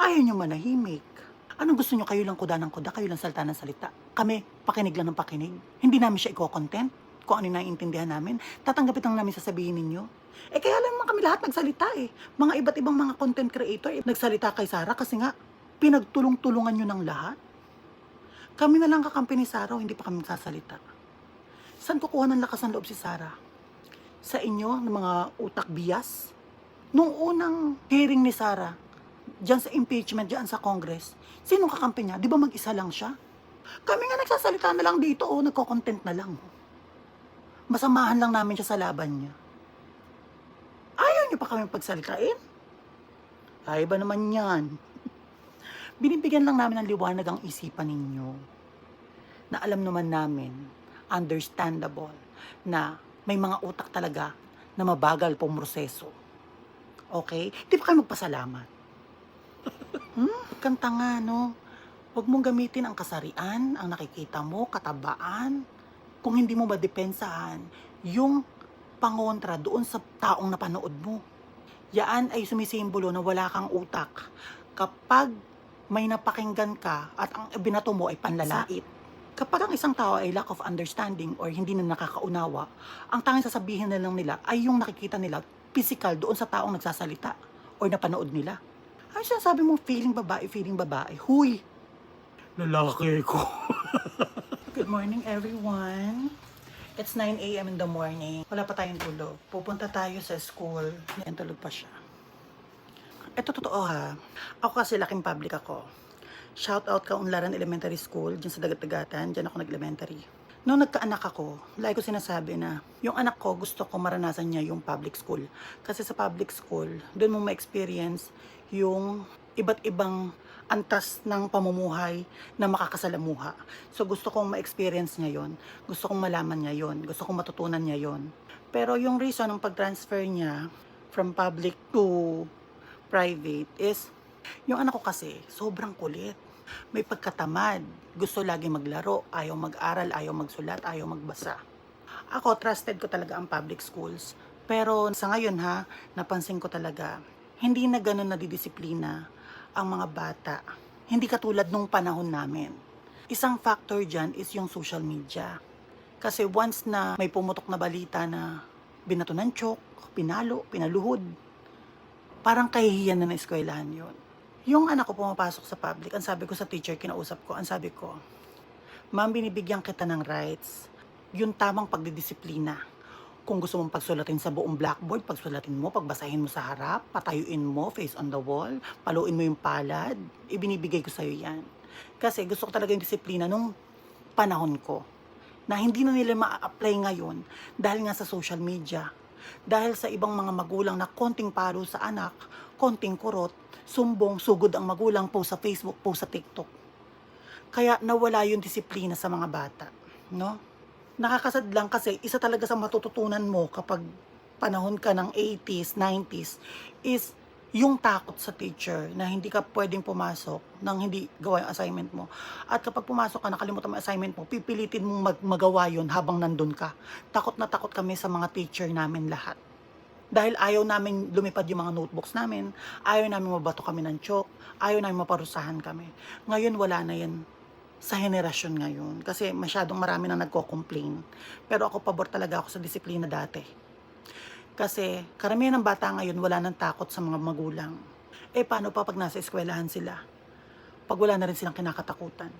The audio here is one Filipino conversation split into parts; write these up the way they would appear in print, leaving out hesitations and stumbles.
Ayaw nyo manahimik. Anong gusto nyo? Kayo lang kuda ng kuda, kayo lang salita ng salita. Kami, pakinig lang ng pakinig. Hindi namin siya i-content kung ano yung naiintindihan namin. Tatanggapin lang namin sasabihin ninyo. Kaya lang naman kami lahat nagsalita eh. Mga iba't ibang mga content creator nagsalita kay Sarah kasi nga, pinagtulong-tulungan nyo ng lahat. Kami na lang kakampi ni Sarah, hindi pa kami magsasalita. Saan kukuha ng lakas ng loob si Sarah? Sa inyo, ng mga utak bias? Nung unang hearing ni Sarah, diyan sa impeachment, diyan sa Congress, sinong kakampi niya? Di ba mag-isa lang siya? Kami nga nagsasalita na lang dito, nagko-content na lang. Masamahan lang namin siya sa laban niya. Ayaw niyo pa kami pagsalitain? Ay ba naman yan? Binibigyan lang namin ng liwanag ang isipan ninyo. Na alam naman namin, understandable, na may mga utak talaga na mabagal pong proseso. Okay? Di pa kayo magpasalamat. Kanta nga, no? Huwag mong gamitin ang kasarian, ang nakikita mo, katabaan. Kung hindi mo madepensahan, yung pangontra doon sa taong napanood mo. Yaan ay sumisimbolo na wala kang utak. Kapag may napakinggan ka at ang binato mo ay panlalait. Kapag ang isang tao ay lack of understanding or hindi na nakakaunawa, ang tanging sasabihin na lang nila ay yung nakikita nila physical doon sa taong nagsasalita or napanood nila. Ay sinasabi mo feeling babae. Huy! Lalaki ko. Good morning everyone. It's 9 a.m. in the morning. Wala pa tayong tulog. Pupunta tayo sa school. Yan, tulog pa siya. Ito totoo ha. Ako kasi laking public ako. Shout out Kaunlaran Elementary School, dyan sa Dagat-Dagatan, dyan ako nag-elementary. Noong nagkaanak ako, lagi ko sinasabi na yung anak ko gusto ko maranasan niya yung public school. Kasi sa public school, doon mo ma-experience yung iba't ibang antas ng pamumuhay na makakasalamuha. So gusto kong ma-experience niya yon, gusto kong malaman niya yon, gusto kong matutunan niya yon. Pero yung reason ng pag-transfer niya from public to private is, yung anak ko kasi sobrang kulit. May pagkatamad, gusto lagi maglaro, ayaw mag-aral, ayaw magsulat, ayaw magbasa. Ako, trusted ko talaga ang public schools. Pero sa ngayon ha, napansin ko talaga, hindi na ganun nadidisiplina ang mga bata. Hindi katulad nung panahon namin. Isang factor dyan is yung social media. Kasi once na may pumutok na balita na binato ng chok, pinalo, pinaluhod, parang kahihiyan na eskwelahan yun. Yung anak ko pumapasok sa public, ang sabi ko sa teacher, kinausap ko, ang sabi ko, ma'am, binibigyan kita ng rights, yung tamang pagdidisiplina. Kung gusto mong pagsulatin sa buong blackboard, pagsulatin mo, pagbasahin mo sa harap, patayuin mo, face on the wall, paluin mo yung palad, ibinibigay ko sa'yo yan. Kasi gusto ko talaga yung disiplina nung panahon ko, na hindi na nila ma-apply ngayon dahil nga sa social media. Dahil sa ibang mga magulang na konting paro sa anak, konting kurot, sumbong, sugod ang magulang, post sa Facebook, post sa TikTok. Kaya nawala yung disiplina sa mga bata, no? Nakakasad lang kasi isa talaga sa matututunan mo kapag panahon ka ng 80s, 90s is yung takot sa teacher na hindi ka pwedeng pumasok nang hindi gawa yung assignment mo. At kapag pumasok ka, nakalimutan mo yung assignment mo, pipilitin mong magawa yun habang nandun ka. Takot na takot kami sa mga teacher namin lahat. Dahil ayaw namin lumipad yung mga notebooks namin, ayaw namin mabato kami ng chalk, ayaw namin maparusahan kami. Ngayon wala na yan sa henerasyon ngayon kasi masyadong marami na nagko-complain. Pero ako pabor talaga ako sa disiplina dati. Kasi karamihan ng bata ngayon wala nang takot sa mga magulang. Paano pa pag nasa eskwelahan sila? Pag wala na rin silang kinakatakutan.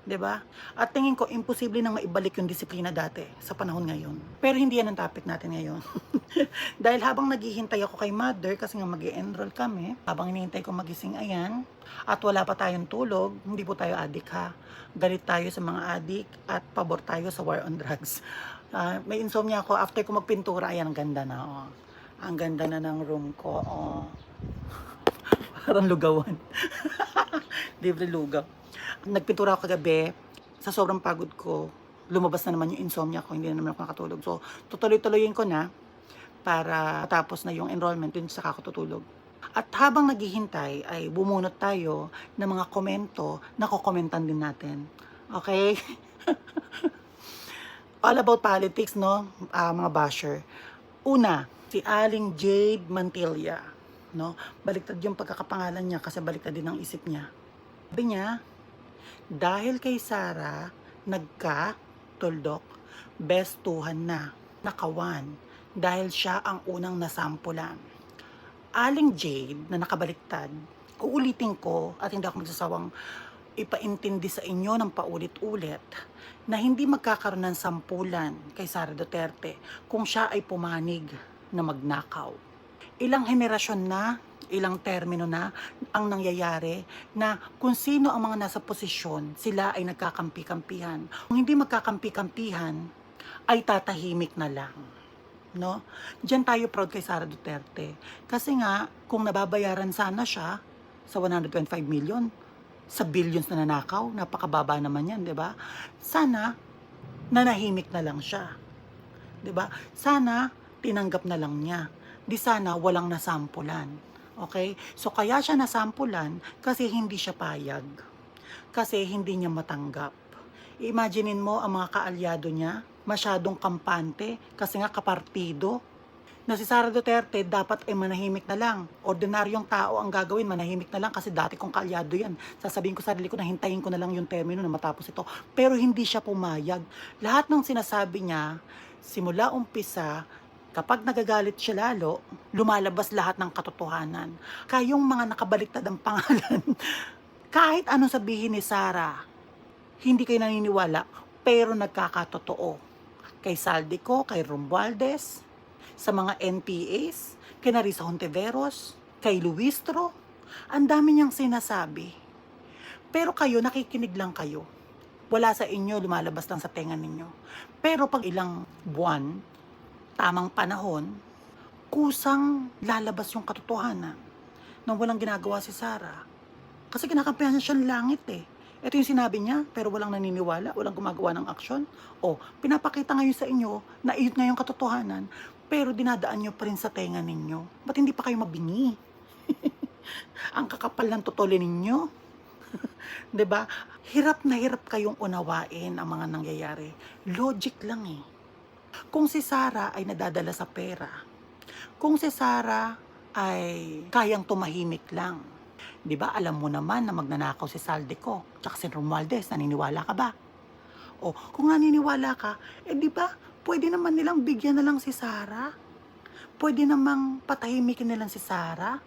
'Di ba? At tingin ko imposible nang maibalik yung disiplina dati sa panahon ngayon. Pero hindi yan ang topic natin ngayon. Dahil habang naghihintay ako kay mother kasi nga mag-i-enroll kami, habang hinihintay ko magising ayan, at wala pa tayong tulog, hindi po tayo adik ha. Galit tayo sa mga adik at pabor tayo sa war on drugs. May insomnia ako after ko magpintura, ayan ang ganda na. Oh. Ang ganda na ng room ko. Oh. Parang lugawan. Libre lugaw. Nagpintura ako kagabi, sa sobrang pagod ko, lumabas na naman yung insomnia ko, hindi na naman ako nakatulog. So, tutuloy-tuloyin ko na para matapos na yung enrollment, dun saka ako tutulog. At habang naghihintay, ay bumunot tayo ng mga komento na kukomentan din natin. Okay? All about politics, no? Mga basher. Una, si Aling Jade Mantilla. no? Baliktad yung pagkakapangalan niya kasi baliktad din ang isip niya. Sabi niya, dahil kay Sarah, nagka-tuldok, bestuhan na, nakawan, dahil siya ang unang nasampulan. Aling Jade na nakabaliktad, uulitin ko at hindi ako magsasawang ipaintindi sa inyo ng paulit-ulit na hindi magkakaroon ng sampulan kay Sara Duterte kung siya ay pumanig na magnakaw. Ilang henerasyon na, ilang termino na ang nangyayari na kung sino ang mga nasa posisyon, sila ay nagkakampi-kampihan. Kung hindi magkakampi-kampihan, ay tatahimik na lang. No? Diyan tayo proud kay Sara Duterte. Kasi nga, kung nababayaran sana siya sa 125 million, sa billions na nanakaw, napakababa naman yan, di ba? Sana, nanahimik na lang siya. Di ba? Sana, tinanggap na lang niya. Di sana, walang nasampulan. Okay? So, kaya siya nasampulan kasi hindi siya payag. Kasi hindi niya matanggap. Imaginein mo ang mga kaalyado niya, masyadong kampante kasi nga kapartido na si Sara Duterte dapat ay manahimik na lang. Ordinaryong tao ang gagawin, manahimik na lang kasi dati kong kaalyado yan. Sasabihin ko sa sarili ko na hintayin ko na lang yung termino na matapos ito. Pero hindi siya pumayag. Lahat ng sinasabi niya, simula umpisa, kapag nagagalit siya lalo, lumalabas lahat ng katotohanan. Kayong mga nakabaliktad ang pangalan, kahit anong sabihin ni Sara, hindi kayo naniniwala, pero nagkakatotoo. Kay Saldico, kay Romualdez, sa mga NPAs, kay Narisa Hontiveros, kay Luistro, ang dami niyang sinasabi. Pero kayo, nakikinig lang kayo. Wala sa inyo, lumalabas lang sa tenga ninyo. Pero pag ilang buwan, tamang panahon, kusang lalabas yung katotohanan na walang ginagawa si Sara. Kasi kinakampihan niya siya ng langit eh. Ito yung sinabi niya, pero walang naniniwala, walang gumagawa ng aksyon. O, pinapakita ngayon sa inyo na iyot nga yung katotohanan, pero dinadaan nyo pa rin sa tenga ninyo. Ba't hindi pa kayo mabingi? Ang kakapal ng tutuli ninyo. 'Di ba? Hirap na hirap kayong unawain ang mga nangyayari. Logic lang eh. Kung si Sara ay nadadala sa pera, kung si Sara ay kayang tumahimik lang, di ba alam mo naman na magnanakaw si Saldico tsaka si Romualdez, naniniwala ka ba? O kung naniniwala ka, di ba pwede naman nilang bigyan na lang si Sara? Pwede namang patahimikin nilang si Sara?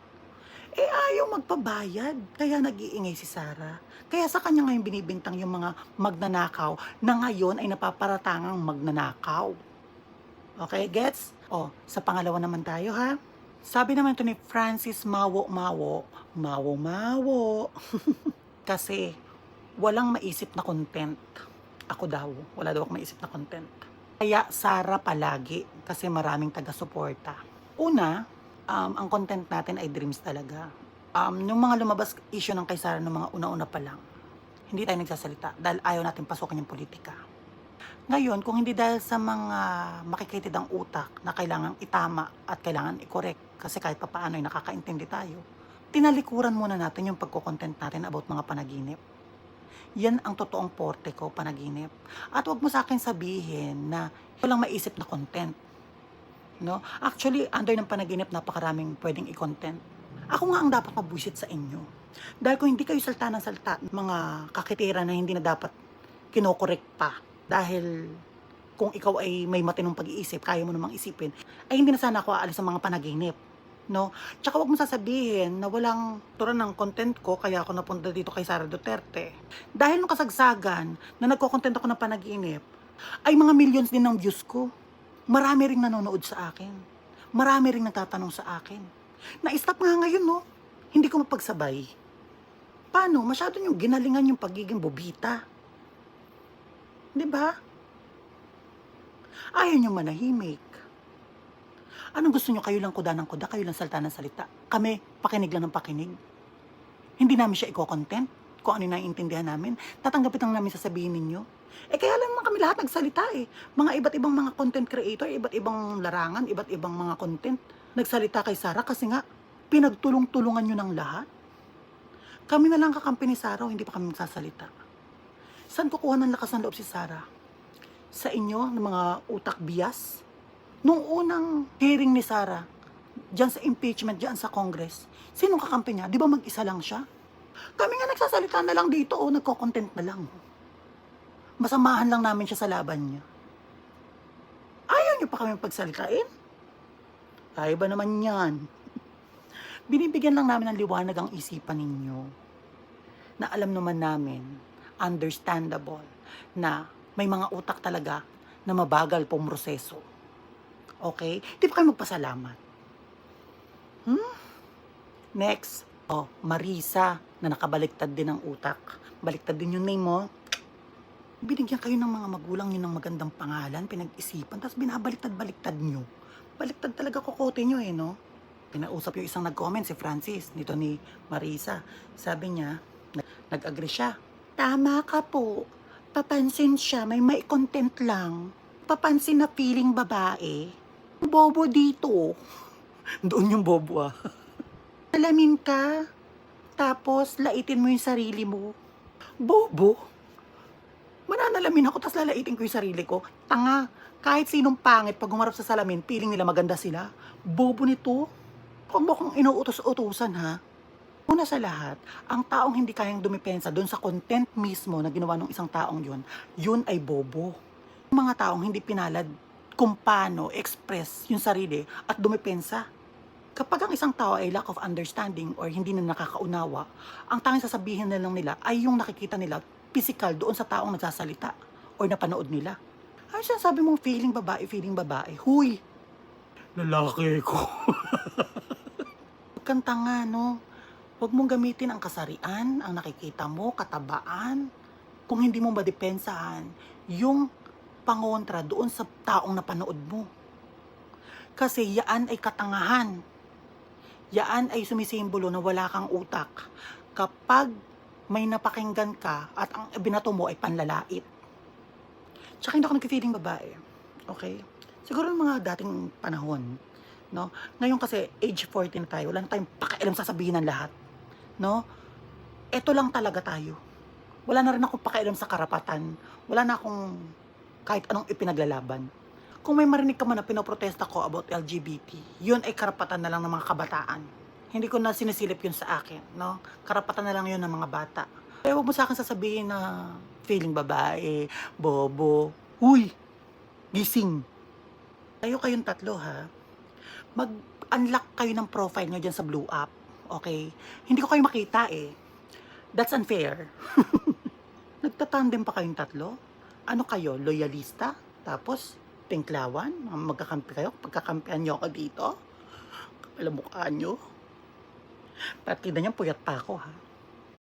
Ayaw magpabayad, kaya nag-iingay si Sara. Kaya sa kanya ngayon binibintang yung mga magnanakaw na ngayon ay napaparatangang magnanakaw. Okay, gets? O, sa pangalawa naman tayo ha. Sabi naman ito ni Francis Mawo, kasi walang maisip na content. Ako daw, wala daw akong maisip na content. Kaya Sara palagi, kasi maraming taga-suporta. Una, ang content natin ay dreams talaga. Yung mga lumabas issue ng kay Sara ng mga una-una pa lang, hindi tayo nagsasalita dahil ayaw natin pasukin yung politika. Ngayon, kung hindi dahil sa mga makikitid ang utak na kailangan itama at kailangan i-correct kasi kahit pa paano ay nakakaintindi tayo, tinalikuran muna natin yung pagko-content natin about mga panaginip. Yan ang totoong porte ko, panaginip. At wag mo sa akin sabihin na walang maisip na content. No? Actually, under ng panaginip, napakaraming pwedeng i-content. Ako nga ang dapat mabuisit sa inyo. Dahil kung hindi kayo salta ng salta, mga kakitira na hindi na dapat kinokorek pa. Dahil kung ikaw ay may matinong pag-iisip, kaya mo namang isipin, ay hindi na sana ako aalis sa mga panaginip. No? Tsaka wag mo sasabihin na walang turan ng content ko, kaya ako napunta dito kay Sara Duterte. Dahil nung kasagsagan na nagko-content ako ng panaginip, ay mga millions din ng views ko. Marami ring nanonood sa akin. Marami ring nagtatanong sa akin. Na-stop nga ngayon, no? Hindi ko mapagsabay. Paano? Masyado yung ginalingan yung pagiging bobita. Diba? Ayaw nyo manahimik. Anong gusto nyo? Kayo lang kuda ng kuda, kayo lang salta ng salita. Kami, pakinig lang ng pakinig. Hindi namin siya i-content kung ano yung naiintindihan namin. Tatanggapin lang namin sasabihin ninyo. Kaya lang naman kami lahat nagsalita eh. Mga iba't ibang mga content creator, iba't ibang larangan, iba't ibang mga content. Nagsalita kay Sara kasi nga, pinagtulong-tulungan nyo ng lahat. Kami na lang kakampi ni Sara o hindi pa kami magsasalita. Saan kukuha ng lakas ng loob si Sara? Sa inyo, ng mga utak bias? Nung unang hearing ni Sara, Diyan sa impeachment, diyan sa Congress. Sinong kakampi niya? Di ba mag-isa lang siya? Kami nga nagsasalita na lang dito, nagko-content na lang. Masamahan lang namin siya sa laban niya. Ayaw niyo pa kami pagsalitain? Kaya ba naman yan? Binibigyan lang namin ng liwanag ang isipan ninyo. Na alam naman namin, understandable, na may mga utak talaga na mabagal pong proseso. Okay? Di ba kayo magpasalamat? Next, Marisa, na nakabaliktad din ang utak. Baliktad din yung name mo. Binigyan kayo ng mga magulang nyo ng magandang pangalan, pinag-isipan, tapos binabaliktad-baliktad nyo. Baliktad talaga kokote nyo no? Pinausap yung isang nag-comment, si Francis, nito ni Marisa. Sabi niya, nag-agree siya. Tama ka po. Papansin siya, may content lang. Papansin na feeling babae. Bobo dito. Doon yung bobo Alamin ka. Tapos, laitin mo yung sarili mo. Bobo? Mananalamin ako, tapos lalaitin ko yung sarili ko. Tanga. Kahit sinong pangit, pag humarap sa salamin, feeling nila maganda sila. Bobo nito. Huwag mo kong inuutos-utusan, ha? Una sa lahat, ang taong hindi kayang dumipensa doon sa content mismo na ginawa ng isang taong yun ay bobo. Yung mga taong hindi pinalad kung paano express yung sarili at dumipensa. Kapag ang isang tao ay lack of understanding or hindi na nakakaunawa, ang tanging sasabihin na lang nila ay yung nakikita nila physical doon sa taong nagsasalita or napanood nila. Ay, sabi mong feeling babae. Huy! Lalaki ko. Huwag kang tanga, no? Huwag mong gamitin ang kasarian, ang nakikita mo, katabaan, kung hindi mo madepensahan yung pangontra doon sa taong napanood mo. Kasi yaan ay katangahan. Yaan ay sumisimbolo na wala kang utak kapag may napakinggan ka at ang binato mo ay panlalait. Tsaka hindi ako nag-feeling babae. Okay? Siguro ng mga dating panahon, no? Ngayon kasi age 14 na tayo, wala na tayong pakialam sasabihin ng lahat, no? Ito lang talaga tayo. Wala na rin akong pakialam sa karapatan. Wala na akong kahit anong ipinaglalaban. Kung may marinig ka man na pinoprotesta ko about LGBT, yun ay karapatan na lang ng mga kabataan. Hindi ko na sinisilip yun sa akin, no? Karapatan na lang yun ng mga bata. Kaya huwag mo sa akin sasabihin na feeling babae, bobo. Huy! Gising! Kayo kayong tatlo, ha? Mag-unlock kayo ng profile nyo dyan sa Blue App. Okay? Hindi ko kayo makita That's unfair. Nagtatandem pa kayong tatlo? Ano kayo? Loyalista? Tapos, pinklawan? Magkakampi kayo? Pagkakampihan nyo ako dito? Kapala mukha nyo? Partida niyan, puyat pa ako, ha?